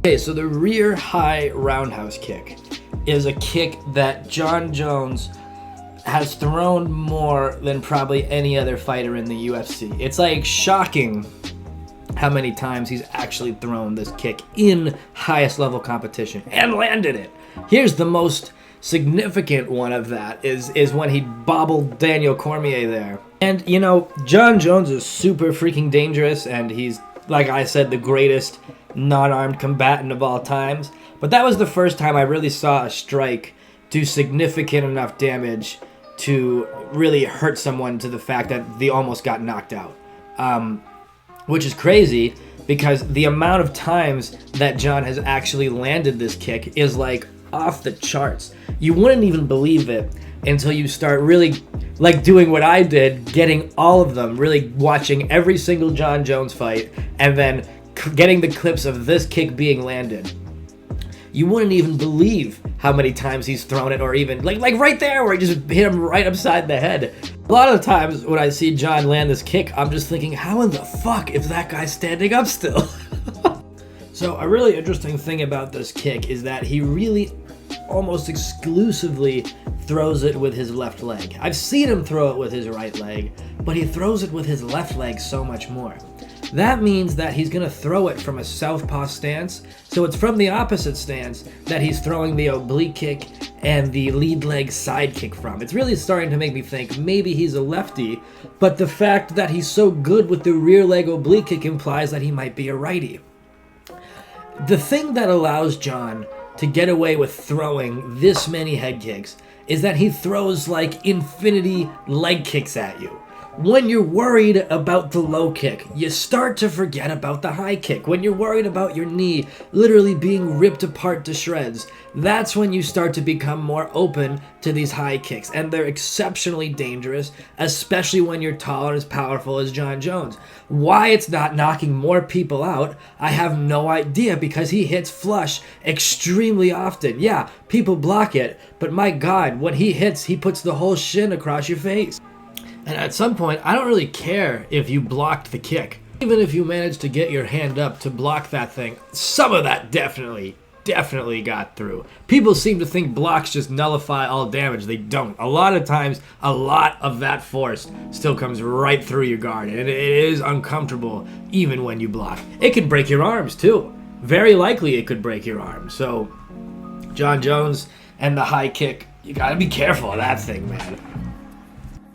Okay, so the rear high roundhouse kick is a kick that Jon Jones has thrown more than probably any other fighter in the UFC. It's like shocking how many times he's actually thrown this kick in highest level competition and landed it. Here's the most significant one of that is when he bobbled Daniel Cormier there. And you know, Jon Jones is super freaking dangerous, and he's, like I said, the greatest non-armed combatant of all times. But that was the first time I really saw a strike do significant enough damage to really hurt someone to the fact that they almost got knocked out. Which is crazy, because the amount of times that Jon has actually landed this kick is like off the charts. You wouldn't even believe it until you start really like doing what I did, getting all of them, really watching every single Jon Jones fight, and then getting the clips of this kick being landed. You wouldn't even believe how many times he's thrown it, or even like right there where he just hit him right upside the head. A lot of the times when I see Jon land this kick, I'm just thinking, how in the fuck is that guy standing up still? So a really interesting thing about this kick is that he really almost exclusively throws it with his left leg. I've seen him throw it with his right leg, but he throws it with his left leg so much more. That means that he's going to throw it from a southpaw stance, so it's from the opposite stance that he's throwing the oblique kick and the lead leg side kick from. It's really starting to make me think maybe he's a lefty, but the fact that he's so good with the rear leg oblique kick implies that he might be a righty. The thing that allows Jon to get away with throwing this many head kicks is that he throws like infinity leg kicks at you. When you're worried about the low kick, you start to forget about the high kick. When you're worried about your knee literally being ripped apart to shreds, that's when you start to become more open to these high kicks. And they're exceptionally dangerous, especially when you're tall and as powerful as Jon Jones. Why it's not knocking more people out, I have no idea, because he hits flush extremely often. Yeah, people block it, but my God, when he hits, he puts the whole shin across your face. And at some point, I don't really care if you blocked the kick. Even if you managed to get your hand up to block that thing, some of that definitely got through. People seem to think blocks just nullify all damage. They don't. A lot of times, a lot of that force still comes right through your guard, and it is uncomfortable even when you block. It could break your arms too. Very likely it could break your arms. So, Jon Jones and the high kick, you gotta be careful of that thing, man.